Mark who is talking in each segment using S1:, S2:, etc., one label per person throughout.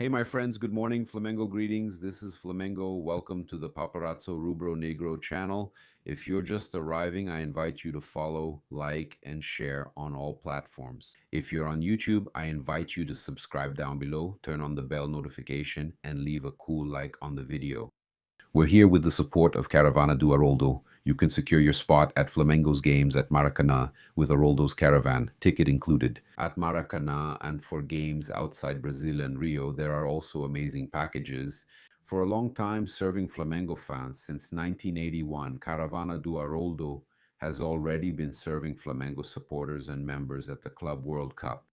S1: Hey, my friends, good morning. Flamengo greetings. This is Flamengo. Welcome to the Paparazzo Rubro Negro channel. If you're just arriving, I invite you to follow, like, and share on all platforms. If you're on YouTube, I invite you to subscribe down below, turn on the bell notification, and leave a cool like on the video. We're here with the support of Caravana do Haroldo. You can secure your spot at Flamengo's games at Maracanã with Haroldo's Caravan, ticket included. At Maracanã and for games outside Brazil and Rio, there are also amazing packages. For a long time serving Flamengo fans, since 1981, Caravana do Haroldo has already been serving Flamengo supporters and members at the Club World Cup.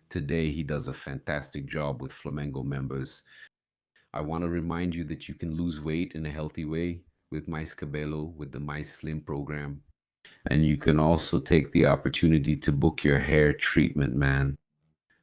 S1: Today, he does a fantastic job with Flamengo members. I want to remind you that you can lose weight in a healthy way with Mais Cabello, with the Mais Slim program. And you can also take the opportunity to book your hair treatment, man.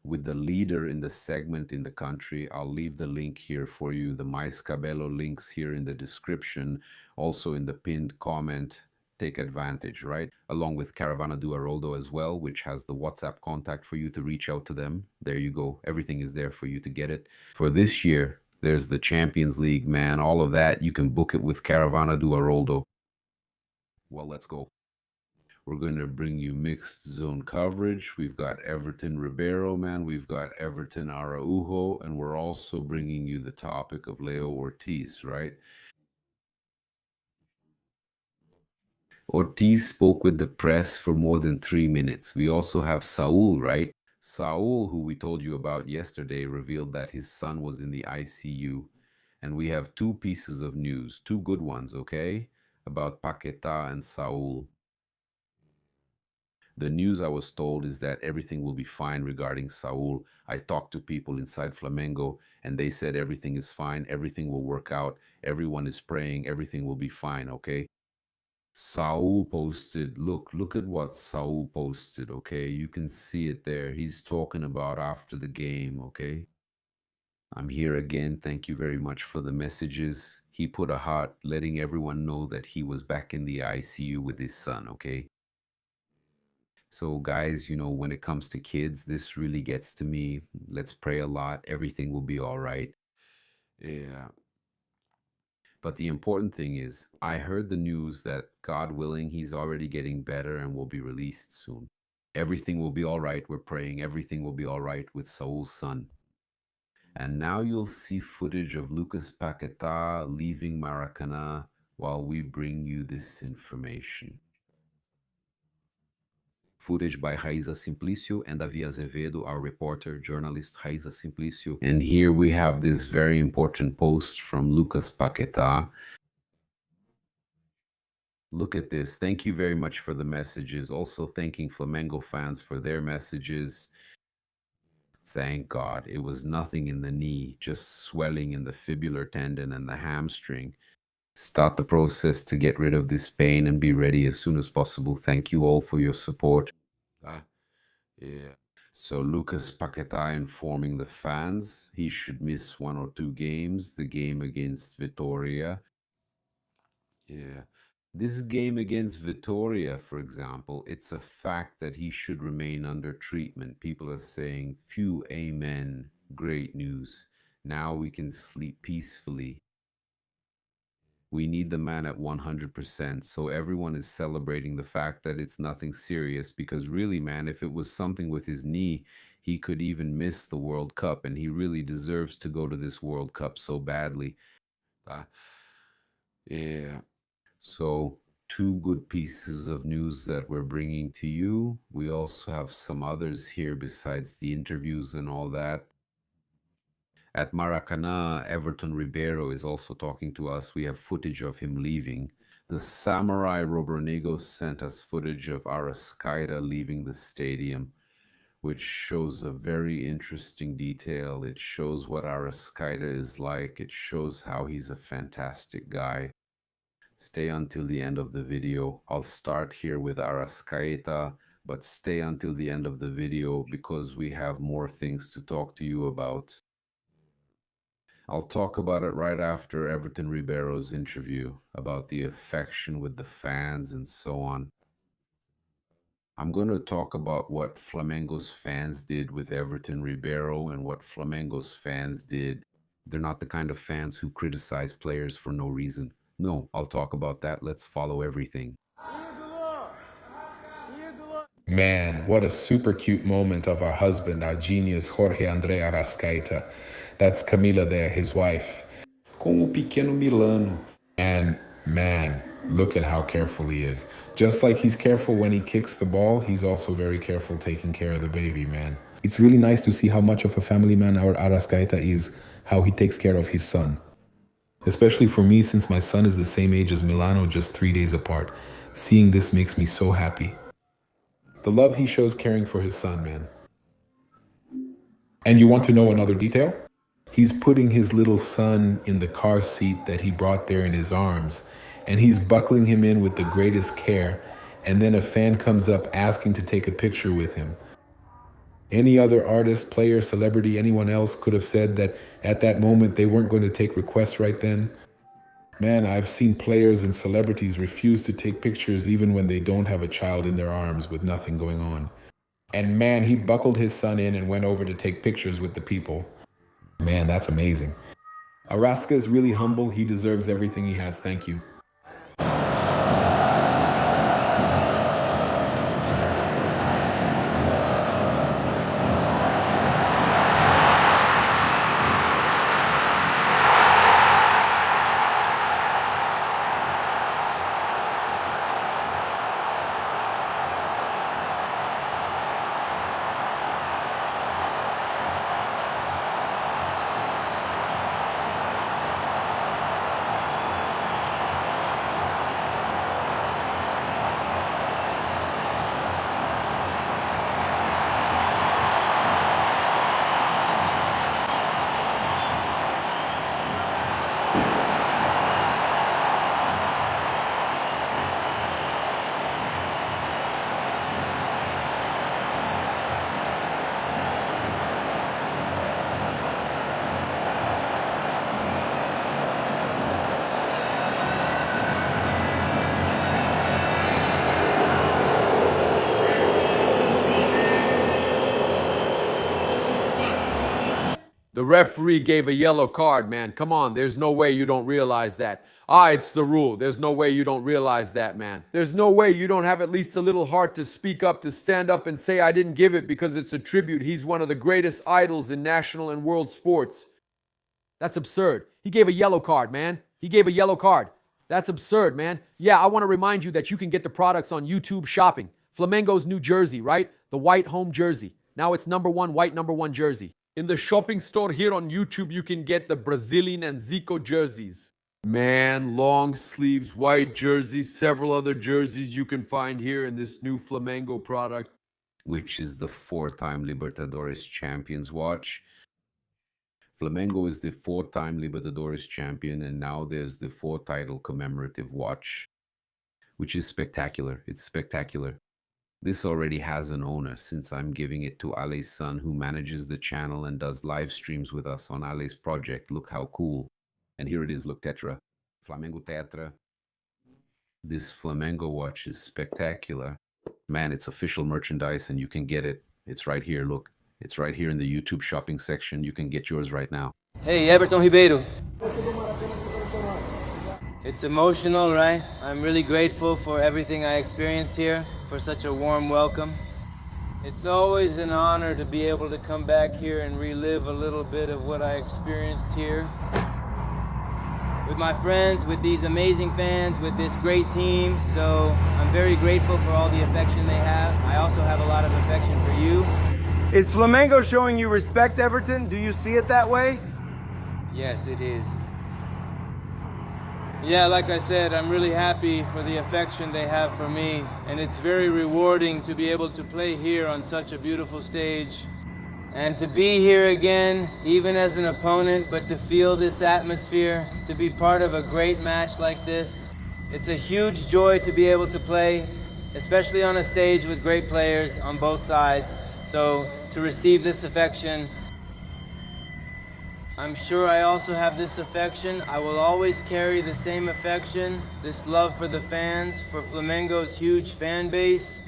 S1: With the leader in the segment in the country, I'll leave the link here for you. The Mais Cabello links here in the description, also in the pinned comment. Take advantage, right? Along with Caravana do Haroldo as well, which has the WhatsApp contact for you to reach out to them. There you go. Everything is there for you to get it. For this year, there's the Champions League, man. All of that, you can book it with Caravana do Haroldo. Well, let's go. We're going to bring you mixed zone coverage. We've got Everton Ribeiro, man. We've got Everton Araujo, and we're also bringing you the topic of Leo Ortiz, right? Ortiz spoke with the press for more than 3 minutes. We also have Saúl, right? Saúl, who we told you about yesterday, revealed that his son was in the ICU. And we have two pieces of news, two good ones, okay? About Paquetá and Saúl. The news I was told is that everything will be fine regarding Saúl. I talked to people inside Flamengo and they said everything is fine, everything will work out, everyone is praying, everything will be fine, okay? Saúl posted, look at what Saúl posted, okay? You can see it there. He's talking about after the game, okay? I'm here again. Thank you very much for the messages. He put a heart letting everyone know that he was back in the ICU with his son, okay? So, guys, when it comes to kids, this really gets to me. Let's pray a lot. Everything will be all right. Yeah. But the important thing is, I heard the news that God willing, he's already getting better and will be released soon. Everything will be all right. We're praying everything will be all right with Saul's son. And now you'll see footage of Lucas Paquetá leaving Maracanã while we bring you this information. Footage by Raíza Simplício and Davi Azevedo, our reporter, journalist Raíza Simplício. And here we have this very important post from Lucas Paquetá. Look at this. Thank you very much for the messages. Also thanking Flamengo fans for their messages. Thank God. It was nothing in the knee, just swelling in the fibular tendon and the hamstring. Start the process to get rid of this pain and be ready as soon as possible. Thank you all for your support. Yeah. So Lucas Paquetá informing the fans he should miss 1 or 2 games. The game against Vitória. Yeah. This game against Vitória, for example, it's a fact that he should remain under treatment. People are saying, phew, amen, great news. Now we can sleep peacefully. We need the man at 100%. So everyone is celebrating the fact that it's nothing serious because really, man, if it was something with his knee, he could even miss the World Cup and he really deserves to go to this World Cup so badly. Uh, yeah. So, two good pieces of news that we're bringing to you. We also have some others here besides the interviews and all that. At Maracanã, Everton Ribeiro is also talking to us. We have footage of him leaving. The Samurai Rubro-Negro sent us footage of Arrascaeta leaving the stadium, which shows a very interesting detail. It shows what Arrascaeta is like. It shows how he's a fantastic guy. Stay until the end of the video. I'll start here with Arrascaeta, but stay until the end of the video because we have more things to talk to you about. I'll talk about it right after Everton Ribeiro's interview about the affection with the fans and so on. I'm going to talk about what Flamengo's fans did with Everton Ribeiro and what Flamengo's fans did. They're not the kind of fans who criticize players for no reason. No, I'll talk about that. Let's follow everything.
S2: Man, what a super cute moment of our husband, our genius Jorge André Arrascaeta. That's Camila there, his wife. Com o pequeno Milano. And man, look at how careful he is. Just like he's careful when he kicks the ball, he's also very careful taking care of the baby, man. It's really nice to see how much of a family man our Arrascaeta is, how he takes care of his son. Especially for me, since my son is the same age as Milano, just 3 days apart. Seeing this makes me so happy. The love he shows caring for his son, man. And you want to know another detail? He's putting his little son in the car seat that he brought there in his arms, and he's buckling him in with the greatest care, and then a fan comes up asking to take a picture with him. Any other artist, player, celebrity, anyone else could have said that at that moment they weren't going to take requests right then. Man, I've seen players and celebrities refuse to take pictures even when they don't have a child in their arms with nothing going on. And man, he buckled his son in and went over to take pictures with the people. Man, that's amazing. Arrasca is really humble. He deserves everything he has. Thank you.
S3: The referee gave a yellow card, man. Come on, there's no way you don't realize that. It's the rule. There's no way you don't realize that, man. There's no way you don't have at least a little heart to speak up, to stand up and say, I didn't give it because it's a tribute. He's one of the greatest idols in national and world sports. That's absurd. He gave a yellow card, man. He gave a yellow card. That's absurd, man. Yeah, I want to remind you that you can get the products on YouTube shopping. Flamengo's new jersey, right? The white home jersey. Now it's #1 white #1 jersey. In the shopping store here on YouTube, you can get the Brazilian and Zico jerseys. Man, long sleeves, white jerseys, several other jerseys you can find here in this new Flamengo product,
S1: Which is the 4-time Libertadores champions watch. Flamengo is the 4-time Libertadores champion, and now there's the 4-title commemorative watch, which is spectacular. It's spectacular. This already has an owner since I'm giving it to Ale's son, who manages the channel and does live streams with us on Ale's project. Look how cool. And here it is, look, Tetra. Flamengo Tetra. This Flamengo watch is spectacular. Man, it's official merchandise and you can get it. It's right here, look. It's right here in the YouTube shopping section. You can get yours right now.
S4: Hey, Everton Ribeiro. It's emotional, right? I'm really grateful for everything I experienced here, for such a warm welcome. It's always an honor to be able to come back here and relive a little bit of what I experienced here. With my friends, with these amazing fans, with this great team. So I'm very grateful for all the affection they have. I also have a lot of affection for you.
S5: Is Flamengo showing you respect, Everton? Do you see it that way?
S4: Yes, it is. Yeah, like I said, I'm really happy for the affection they have for me, and it's very rewarding to be able to play here on such a beautiful stage, and to be here again, even as an opponent, but to feel this atmosphere, to be part of a great match like this. It's a huge joy to be able to play, especially on a stage with great players on both sides. So to receive this affection, I'm sure I also have this affection. I will always carry the same affection, this love for the fans, for Flamengo's huge fan base.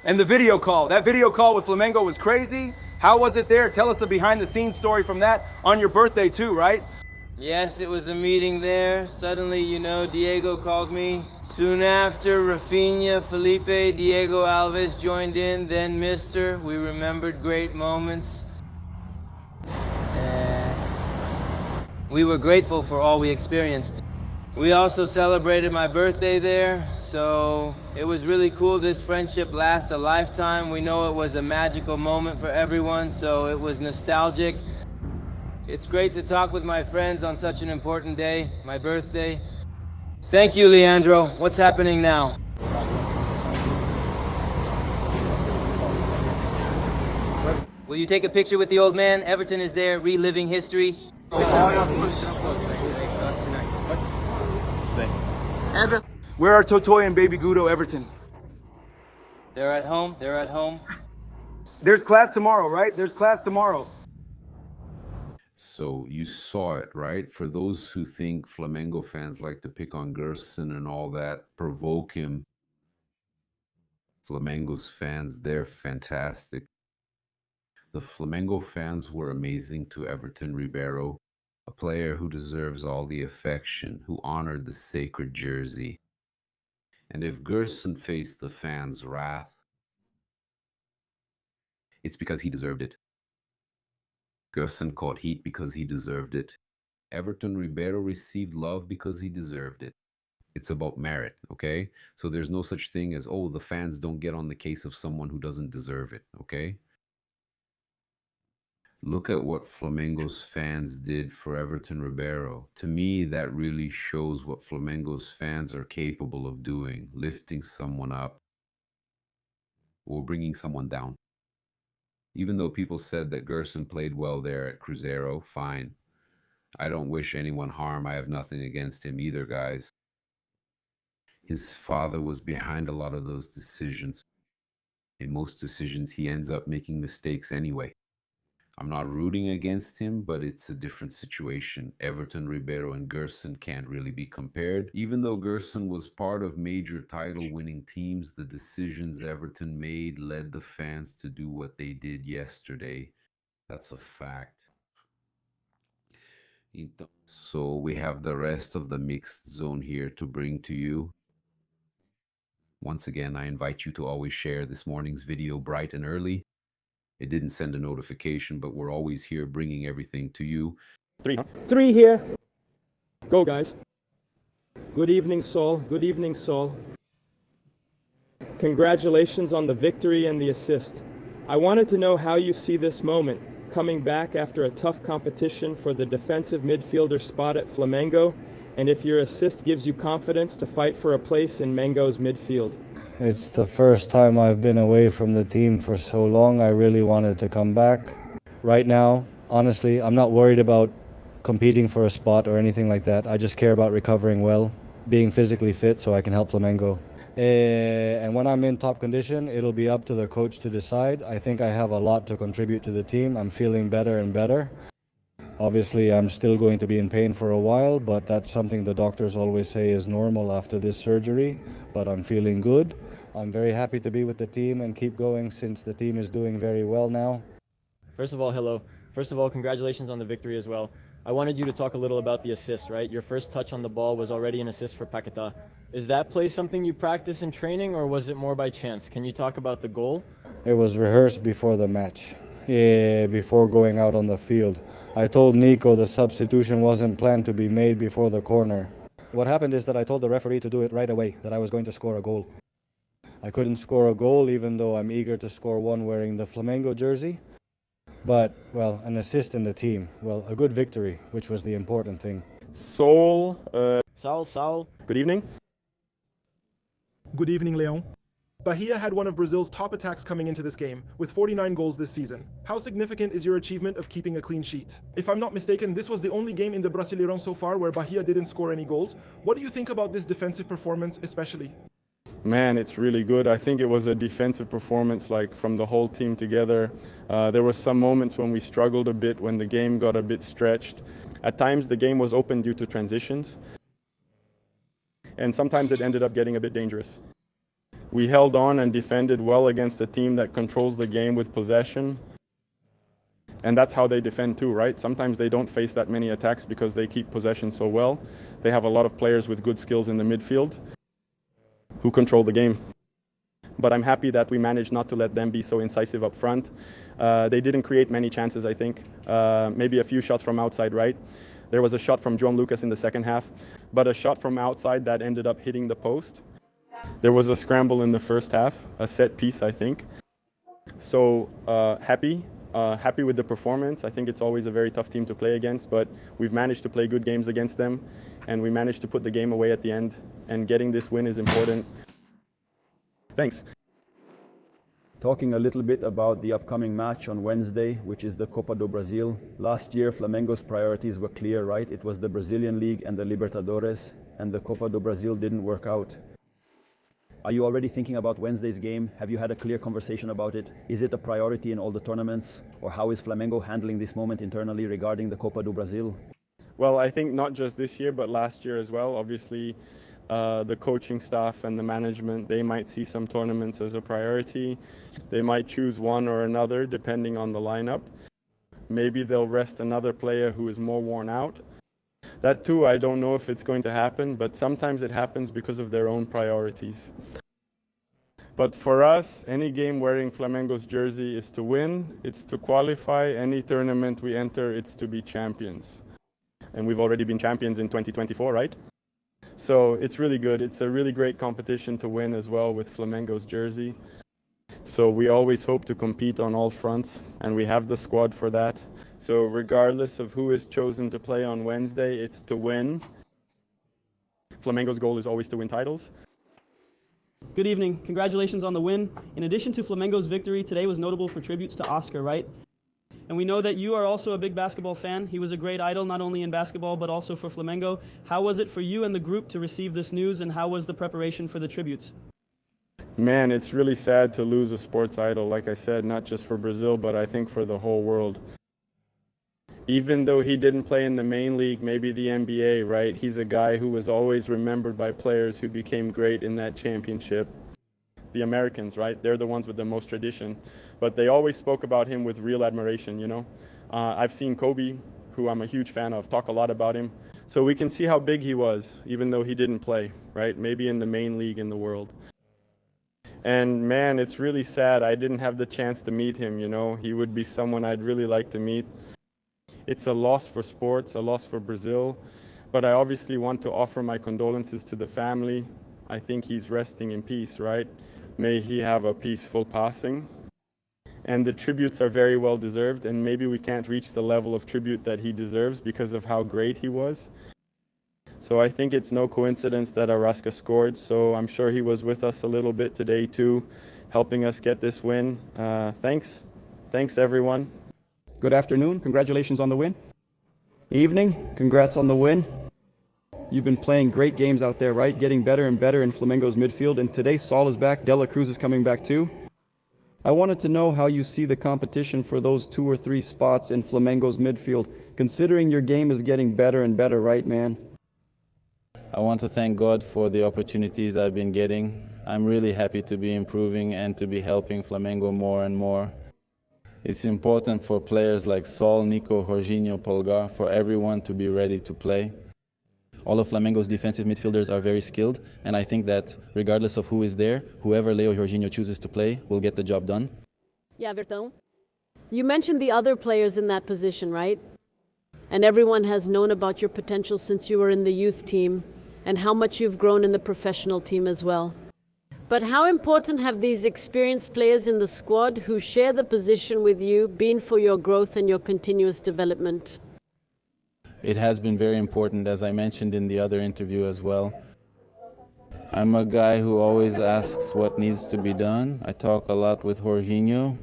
S5: And the video call. That video call with Flamengo was crazy. How was it there? Tell us a behind-the-scenes story from that on your birthday too, right?
S4: Yes, it was a meeting there. Suddenly, you know, Diego called me. Soon after, Rafinha, Felipe, Diego Alves joined in, then Mr. We remembered great moments. We were grateful for all we experienced. We also celebrated my birthday there, so it was really cool. This friendship lasts a lifetime. We know it was a magical moment for everyone, so it was nostalgic. It's great to talk with my friends on such an important day, my birthday. Thank you, Leandro. What's happening now? Will you take a picture with the old man? Everton is there, reliving history.
S5: Where are Totoy and Baby Gudo Everton?
S4: They're at home. They're at home.
S5: There's class tomorrow, right? There's class tomorrow.
S1: So you saw it, right? For those who think Flamengo fans like to pick on Gerson and all that, provoke him, Flamengo's fans, they're fantastic. The Flamengo fans were amazing to Everton Ribeiro, a player who deserves all the affection, who honored the sacred jersey. And if Gerson faced the fans' wrath, it's because he deserved it. Gerson caught heat because he deserved it. Everton Ribeiro received love because he deserved it. It's about merit, okay? So there's no such thing as, oh, the fans don't get on the case of someone who doesn't deserve it, okay? Look at what Flamengo's fans did for Everton Ribeiro. To me, that really shows what Flamengo's fans are capable of doing, lifting someone up or bringing someone down. Even though people said that Gerson played well there at Cruzeiro, fine. I don't wish anyone harm. I have nothing against him either, guys. His father was behind a lot of those decisions. In most decisions, he ends up making mistakes anyway. I'm not rooting against him, but it's a different situation. Everton Ribeiro and Gerson can't really be compared. Even though Gerson was part of major title-winning teams, the decisions Everton made led the fans to do what they did yesterday. That's a fact. So we have the rest of the mixed zone here to bring to you. Once again, I invite you to always share this morning's video bright and early. It didn't send a notification, but we're always here bringing everything to you.
S6: Three here. Go, guys. Good evening, Saul. Good evening, Saul. Congratulations on the victory and the assist. I wanted to know how you see this moment, coming back after a tough competition for the defensive midfielder spot at Flamengo, and if your assist gives you confidence to fight for a place in Mango's midfield.
S7: It's the first time I've been away from the team for so long. I really wanted to come back. Right now, honestly, I'm not worried about competing for a spot or anything like that. I just care about recovering well, being physically fit so I can help Flamengo. And when I'm in top condition, it'll be up to the coach to decide. I think I have a lot to contribute to the team. I'm feeling better and better. Obviously, I'm still going to be in pain for a while, but that's something the doctors always say is normal after this surgery. But I'm feeling good. I'm very happy to be with the team and keep going since the team is doing very well now.
S8: First of all, hello. First of all, congratulations on the victory as well. I wanted you to talk a little about the assist, right? Your first touch on the ball was already an assist for Paquetá. Is that play something you practice in training, or was it more by chance? Can you talk about the goal?
S7: It was rehearsed before the match, before going out on the field. I told Nico the substitution wasn't planned to be made before the corner. What happened is that I told the referee to do it right away, that I was going to score a goal. I couldn't score a goal even though I'm eager to score one wearing the Flamengo jersey. But, well, an assist in the team. Well, a good victory, which was the important thing.
S9: Saul.
S8: Saul.
S9: Good evening.
S10: Good evening, Leon. Bahia had one of Brazil's top attacks coming into this game, with 49 goals this season. How significant is your achievement of keeping a clean sheet? If I'm not mistaken, this was the only game in the Brasileirão so far where Bahia didn't score any goals. What do you think about this defensive performance especially?
S9: Man, it's really good. I think it was a defensive performance, like from the whole team together. There were some moments when we struggled a bit, when the game got a bit stretched. At times the game was open due to transitions, and sometimes it ended up getting a bit dangerous. We held on and defended well against a team that controls the game with possession. And that's how they defend too, right? Sometimes they don't face that many attacks because they keep possession so well. They have a lot of players with good skills in the midfield who control the game. But I'm happy that we managed not to let them be so incisive up front. They didn't create many chances, I think. Maybe a few shots from outside, right? There was a shot from João Lucas in the second half, but a shot from outside that ended up hitting the post. There was a scramble in the first half, a set piece, I think. So happy with the performance. I think it's always a very tough team to play against, but we've managed to play good games against them, and we managed to put the game away at the end, and getting this win is important. Thanks.
S11: Talking a little bit about the upcoming match on Wednesday, which is the Copa do Brasil. Last year, Flamengo's priorities were clear, right? It was the Brazilian League and the Libertadores, and the Copa do Brasil didn't work out. Are you already thinking about Wednesday's game? Have you had a clear conversation about it? Is it a priority in all the tournaments? Or how is Flamengo handling this moment internally regarding the Copa do Brasil?
S9: Well, I think not just this year, but last year as well. Obviously, the coaching staff and the management, they might see some tournaments as a priority. They might choose one or another depending on the lineup. Maybe they'll rest another player who is more worn out. That too, I don't know if it's going to happen, but sometimes it happens because of their own priorities. But for us, any game wearing Flamengo's jersey is to win, it's to qualify. Any tournament we enter, it's to be champions. And we've already been champions in 2024, right? So it's really good. It's a really great competition to win as well with Flamengo's jersey. So we always hope to compete on all fronts, and we have the squad for that. So regardless of who is chosen to play on Wednesday, it's to win. Flamengo's goal is always to win titles.
S12: Good evening. Congratulations on the win. In addition to Flamengo's victory, today was notable for tributes to Oscar, right? And we know that you are also a big basketball fan. He was a great idol, not only in basketball, but also for Flamengo. How was it for you and the group to receive this news, and how was the preparation for the tributes?
S9: Man, it's really sad to lose a sports idol, like I said, not just for Brazil, but I think for the whole world. Even though he didn't play in the main league, maybe the NBA, right? He's a guy who was always remembered by players who became great in that championship. The Americans, right? They're the ones with the most tradition. But they always spoke about him with real admiration, you know? I've seen Kobe, who I'm a huge fan of, talk a lot about him. So we can see how big he was, even though he didn't play, right? Maybe in the main league in the world. And man, it's really sad I didn't have the chance to meet him, you know? He would be someone I'd really like to meet. It's a loss for sports, a loss for Brazil, but I obviously want to offer my condolences to the family. I think he's resting in peace, right? May he have a peaceful passing. And the tributes are very well deserved, and maybe we can't reach the level of tribute that he deserves because of how great he was. So I think it's no coincidence that Arrascaeta scored, so I'm sure he was with us a little bit today too, helping us get this win. Thanks everyone.
S13: Good afternoon. Congratulations on the win. Evening. Congrats on the win. You've been playing great games out there, right? Getting better and better in Flamengo's midfield. And today, Saúl is back. De La Cruz is coming back too. I wanted to know how you see the competition for those 2 or 3 spots in Flamengo's midfield, considering your game is getting better and better, right, man?
S14: I want to thank God for the opportunities I've been getting. I'm really happy to be improving and to be helping Flamengo more and more. It's important for players like Saúl, Nico, Jorginho, Polgar, for everyone to be ready to play. All of Flamengo's defensive midfielders are very skilled, and I think that regardless of who is there, whoever Leo Jorginho chooses to play will get the job done.
S15: Yeah, Everton. You mentioned the other players in that position, right? And everyone has known about your potential since you were in the youth team, and how much you've grown in the professional team as well. But how important have these experienced players in the squad who share the position with you been for your growth and your continuous development?
S14: It has been very important, as I mentioned in the other interview as well. I'm a guy who always asks what needs to be done. I talk a lot with Jorginho.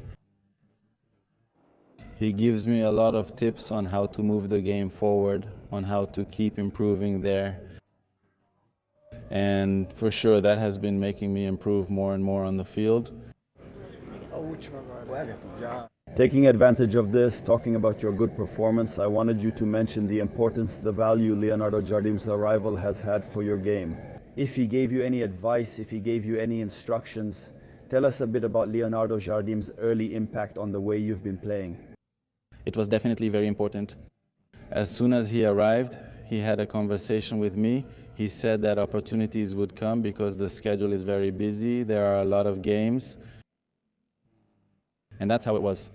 S14: He gives me a lot of tips on how to move the game forward, on how to keep improving there. And for sure, that has been making me improve more and more on the field.
S11: Taking advantage of this, talking about your good performance, I wanted you to mention the importance, the value Leonardo Jardim's arrival has had for your game. if he gave you any advice, if he gave you any instructions. Tell us a bit about Leonardo Jardim's early impact on the way you've been playing.
S14: It was definitely very important. As soon as he arrived, he had a conversation with me. He said that opportunities would come because the schedule is very busy. There are a lot of games. And that's how it was.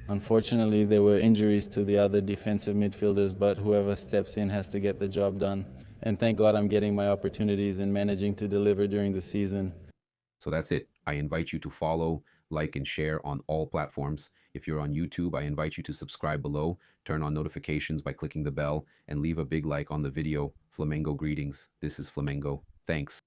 S14: Unfortunately, there were injuries to the other defensive midfielders, but whoever steps in has to get the job done. And thank God I'm getting my opportunities and managing to deliver during the season.
S1: So that's it. I invite you to follow, like, and share on all platforms. If you're on YouTube, I invite you to subscribe below, turn on notifications by clicking the bell, and leave a big like on the video. Flamengo greetings. This is Flamengo. Thanks.